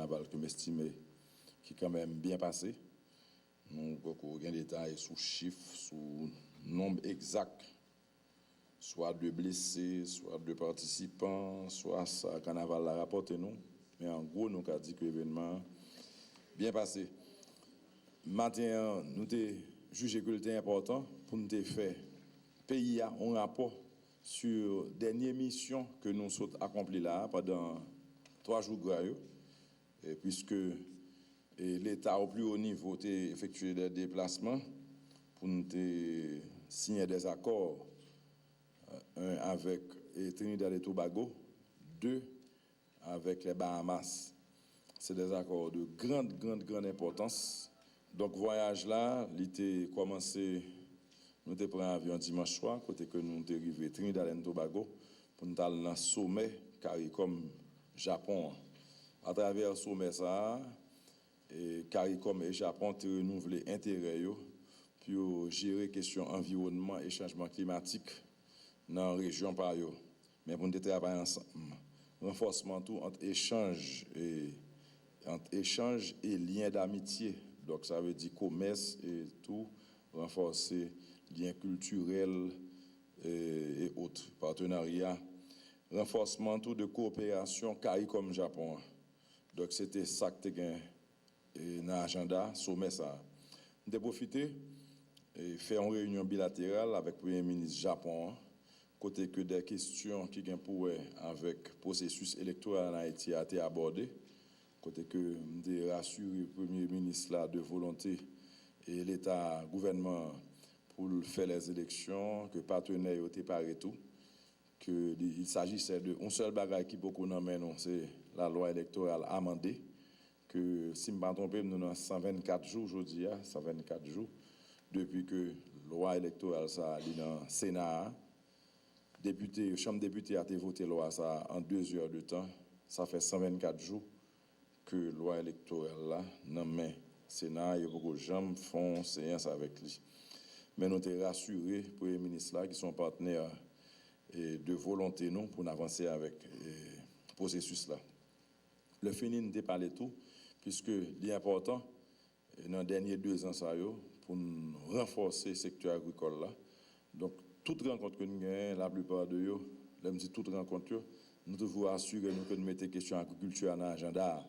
carnaval que m'estime qui quand même bien passé. Nous avons des détails sous chiffres, sous nombre exact, soit de blessés, soit de participants, soit ça carnaval l'a rapporté nous. Mais en gros, nous avons dit que l'événement bien passé. Matin, nous avons jugé que c'était important pour nous faire pays a un rapport sur les dernières missions que nous avons accomplies là pendant 3 jours grailleux, puisque l'État au plus haut niveau a effectué des déplacements pour nous signer des accords, un avec Trinidad et Tobago, 2 avec les Bahamas. C'est des accords de grande importance. Donc, voyage là, il était commencé, nous avons pris un avion dimanche soir, côté que nous sommes arrivés Trinidad et Tobago, pour nous aller dans le sommet CARICOM Japon. À travers le sommet, ça, CARICOM et Japon ont renouvelé l'intérêt pour gérer les questions environnement et changement climatique dans la région par eux. Mais pour nous travailler ensemble, renforcement tout entre échange et liens d'amitié. Donc ça veut dire commerce et tout, renforcer liens culturels et autres partenariats. Renforcement tout de coopération CARICOM Japon. Donc c'était ça que tu as dans l'agenda, sommet ça. Nous avons profité et fait une réunion bilatérale avec le Premier ministre Japon, côté que des questions qui ont pour avec le processus électoral en Haïti a été abordé. Côté que nous rassuré le Premier ministre là de volonté et l'État, gouvernement pour faire les élections, que partenaires ont préparé tout, qu'il s'agissait de un seul bagage qui beaucoup n'emmène, c'est la loi électorale amendée, que si je ne me trompe, nous avons 124 jours aujourd'hui, 124 jours, depuis que la loi électorale ça a dans le Sénat, député, Chambre députée a été voté la loi ça en 2 heures de temps, ça fait 124 jours que la loi électorale là, dans le Sénat, il y a beaucoup de gens qui font séance avec lui. Mais nous sommes rassurés, le Premier ministre là, qui sont partenaires de volonté nous pour avancer avec le processus là. Le fini nous parlé tout, puisque l'important dans les derniers 2 ans ça pour nous renforcer le secteur agricole là. Donc toute rencontre que nous avons, la plupart de eux, je dis toute rencontre, nous devons assurer que nous mettons question agriculture dans l'agenda.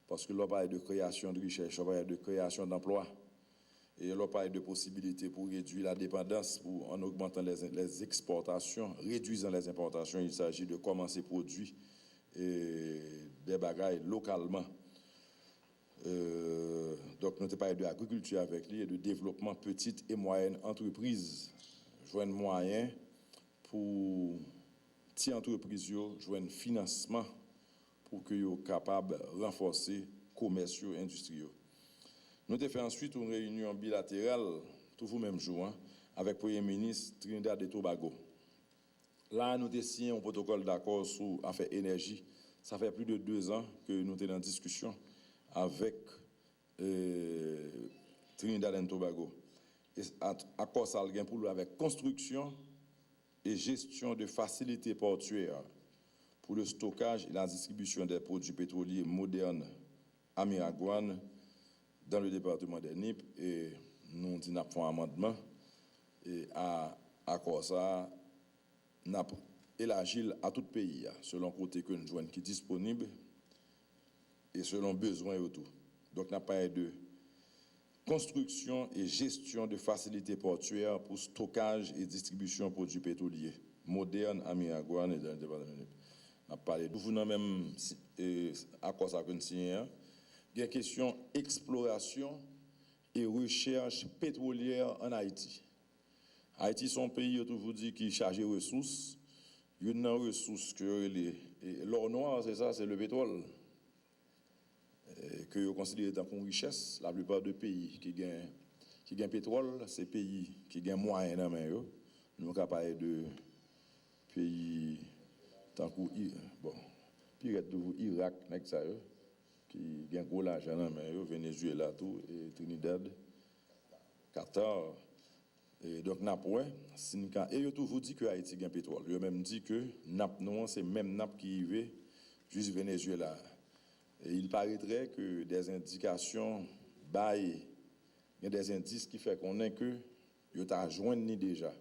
Parce que l'on parle de création de richesse, l'on parle de création d'emplois, et l'on parle de possibilités pour réduire la dépendance, en augmentant les exportations, réduisant les importations. Il s'agit de commencer à produire des bagailles localement. Donc, nous parlons de l'agriculture avec lui et de développement petites et moyennes entreprises. Joindre moyens pour petites entreprises, joindre financement pour qu'ils soient capables de renforcer le commerce industriel. Nous avons fait ensuite une réunion bilatérale, toujours le même jour, avec le Premier ministre Trinidad et Tobago. Là, nous avons signé un protocole d'accord sur l'affaire énergie. Ça fait plus de 2 ans que nous sommes en discussion avec Trinidad et Tobago. Et accord ça a pour avec construction et gestion de facilités portuaires pour le stockage et la distribution des produits pétroliers modernes à Miragouane dans le département des NIP. Et nous avons fait un amendement et à accord ça, nous avons élargi à tout pays, selon côté que nous jouons qui est disponible et selon besoin et tout. Donc, nous avons parlé de construction et gestion de facilités portuaires pour stockage et distribution de produits pétroliers modernes à Miragouane et dans le département des NIP. On a parlé de vous même à quoi ça continue. Il y a une question exploration et recherche pétrolière en Haïti. Haïti, son pays, je vous dis, qui est chargé de ressources. Il y a une ressource que l'or noir, c'est ça, c'est le pétrole. Que vous considérez comme une richesse. La plupart des pays qui gagnent pétrole, c'est des pays qui gagnent moyen dans main. Nous sommes capables de pays tant que bon, pire de Irak, qui gagne gros l'argent dans main, Venezuela tout et Trinidad, Qatar. Et donc Napoué, et yo tout vous dit que Haïti gagne pétrole. Yo même dit que Nap non c'est même Nap qui arrive jusqu'au Venezuela. Et il paraîtrait que des indications baillent, il y a des indices qui font qu'on est que il y a joindre déjà.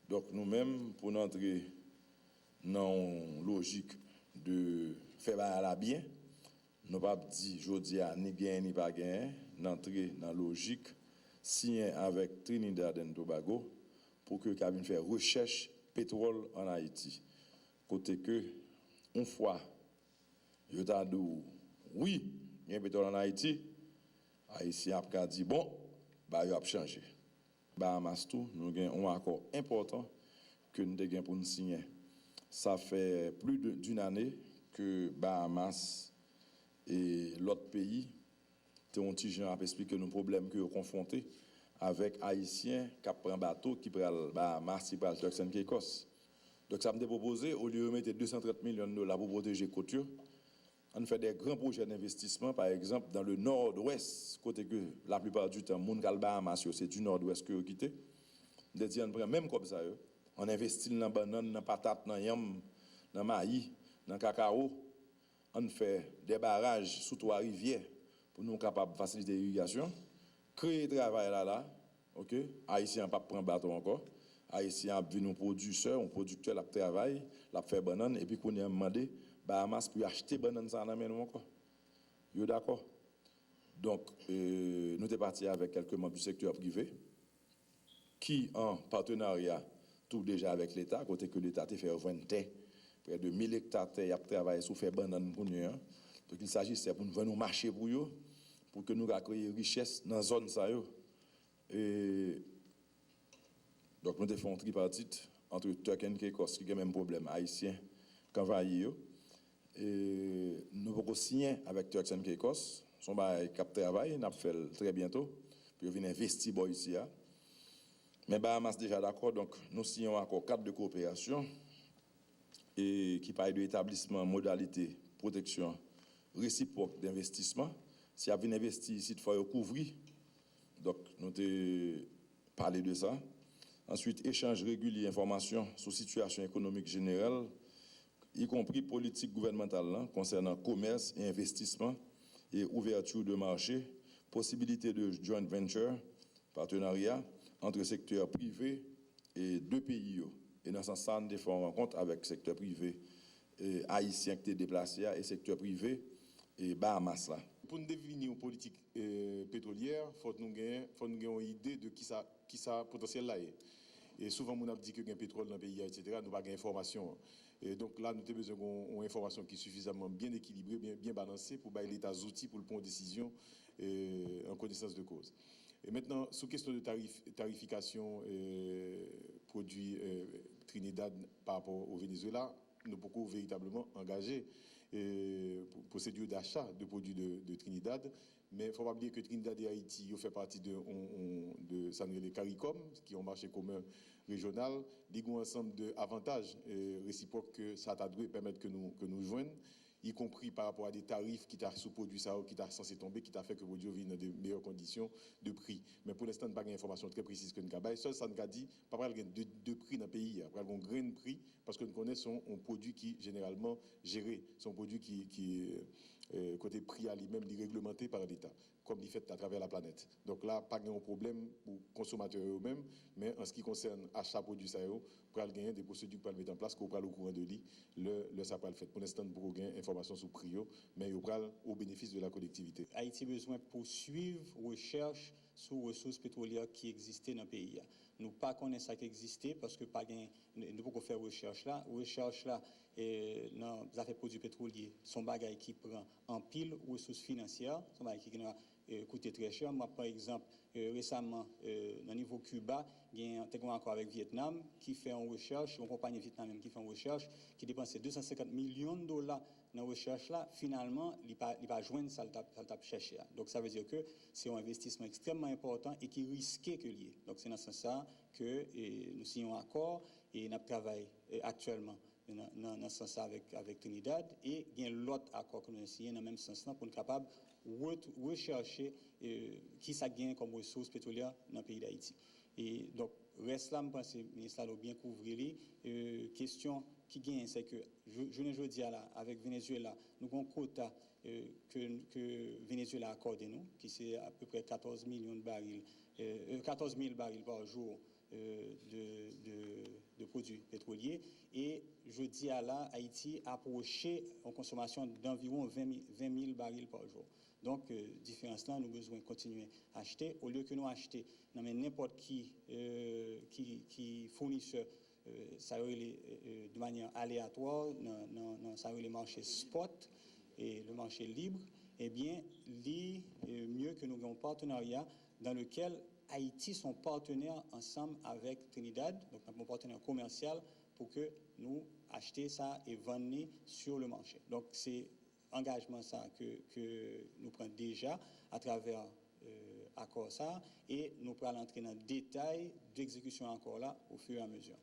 Donc nous-mêmes, pour entrer dans une logique de faire à la bien, nous pas dit jodi a ni gain ni pas gain, d'entrer dans la logique signer avec Trinidad et Tobago pour que cabine faire recherche pétrole en Haïti. Côté que une fois yo t'a dit oui, il y a pétrole en Haïti, Haïtien a dit bon, bah yo a changé. Bahamas tout, nous avons un accord important que nous avons pour nous signer. Ça fait plus d'une année que Bahamas et l'autre pays ont expliqué nos problèmes que nous confrontés avec Haïtiens qui prennent bateau qui prennent Bahamas, qui prennent Turks and Caicos. Donc ça me proposé, au lieu de mettre 230 millions de dollars pour protéger côté, on fait des grands projets d'investissement, par exemple dans le nord-ouest, côté que la plupart du temps, moun kal Bahamas, c'est du nord-ouest que vous quittez. On prend même comme ça, on investit dans banane, dans patate, dans yam, dans maïs, dans cacao. On fait des barrages sous trois rivières pour nous capables de faciliter l'irrigation, créer travail là, ok? Haïtien pas prendre bateau encore. Haïtien vient un producteur qui travaille, la fait banane et puis qu'on a demandé Bahamas pour acheter banane ça en nous encore. Vous d'accord? Donc nous sommes partis avec quelques membres du secteur privé qui en partenariat tout déjà avec l'État, côté que l'État a fait 20 terres, près de 1000 hectares terre, il a travaillé sur faire banane pour nous. Donc il s'agissait pour nous vendre un marché pour eux, pour que nous créions richesse dans la zone ça yo. Et donc nous avons fait un tripartite entre Turks and Caicos qui a même problème haïtien qu'envahir. Et nous avons signé avec Turks and Caicos, son bail cap travail, n'a fait très bientôt, puis venir investir ici. Mais Bahamas déjà d'accord, donc nous signons encore cadre de coopération et qui parle de l'établissement modalité protection réciproque d'investissement. Si vous investir ici, il faut couvrir. Donc nous avons parlé de ça. Ensuite, échange régulier d'informations sur la situation économique générale, y compris politique gouvernementale concernant commerce et investissement et ouverture de marché, possibilité de joint venture, partenariat entre le secteur privé et deux pays. Et dans ce sens, nous avons fait une rencontre avec le secteur privé haïtien qui est déplacé et le secteur privé et Bahamas. Là. Pour nous définir une politique pétrolière, il faut que nous ayons une idée de qui ça potentiel là est. Et souvent, on a dit qu'il y a un pétrole dans le pays, etc. Nous n'avons pas d'informations. Et donc là, nous avons besoin d'une information qui est suffisamment bien équilibrée, bien balancée pour bailler l'État outils pour le prendre décision en connaissance de cause. Et maintenant, sous question de tarification produits Trinidad par rapport au Venezuela, nous pouvons véritablement engager procédure d'achat de produits de Trinidad. Mais il ne faut pas oublier que Trinidad et Haïti ont fait partie de les CARICOM, qui ont un marché commun régional. Ils ont un ensemble d'avantages réciproques que ça doit permettre que nous joignent, y compris par rapport à des tarifs qui t'a sous-produit ça, qui t'a censé tomber, qui t'a fait que vos produits viennent dans de meilleures conditions de prix. Mais pour l'instant, nous n'avons pas d'informations très précises que nous avons. Seul ça nous a dit, pas mal de prix dans le pays, après un grain de prix, parce que nous connaissons un produit qui généralement géré, son produit qui côté prix à lui-même, réglementé par l'État, comme il fait à travers la planète. Donc là, pas de problème pour consommateurs eux-mêmes, mais en ce qui concerne achat produits ça, pour gagner des procédures pour le mettre en place, qu'on prend au courant de lui, le ça pas le fait. Pour l'instant, pour gagner information sur prix, mais il prend au bénéfice de la collectivité. Haïti a besoin de poursuivre recherche sur ressources pétrolières qui existaient dans le pays. Nous pas connaissons ça qui existait parce que pas nous pouvons faire recherche là dans les affaires produits pétroliers, son bagage qui prend en pile ressources financières, son bagage qui coûté très cher. Moi, par exemple, récemment, au niveau Cuba, il y a un accord avec Vietnam qui fait une recherche, une compagnie vietnamienne qui fait une recherche, qui dépensait 250 millions de dollars dans la recherche là. Finalement, il va joindre ça, il va chercher. Donc, ça veut dire que c'est un investissement extrêmement important et qui risqué que lié. Donc, c'est dans ce sens que nous signons un accord et nous travaillons actuellement dans ce sens avec Trinidad et il y a l'autre accord que nous avons signé dans le même sens pour être capable rechercher qui ça gagne comme ressources pétrolières dans le pays d'Haïti. Et donc, reste là, je pense que le ministre a bien couvert les question qui gagne, c'est que je dis là, avec Venezuela, nous avons un quota que Venezuela a accordé nous, qui c'est à peu près 14 millions de barils, 14 000 barils par jour de produits pétroliers. Et je dis à là, Haïti a approché en consommation d'environ 20 000 barils par jour. Donc, différence là, nous avons besoin de continuer à acheter. Au lieu que nous acheter n'importe qui fournisseur, ça de manière aléatoire, ça les marchés spot et le marché libre, eh bien, mieux que nous ayons un partenariat dans lequel Haïti sont partenaires ensemble avec Trinidad, donc un partenaire commercial pour que nous acheter ça et vendre sur le marché. Donc, c'est engagement ça que nous prenons déjà à travers accord ça et nous pourrons entrer dans le détail d'exécution encore là au fur et à mesure.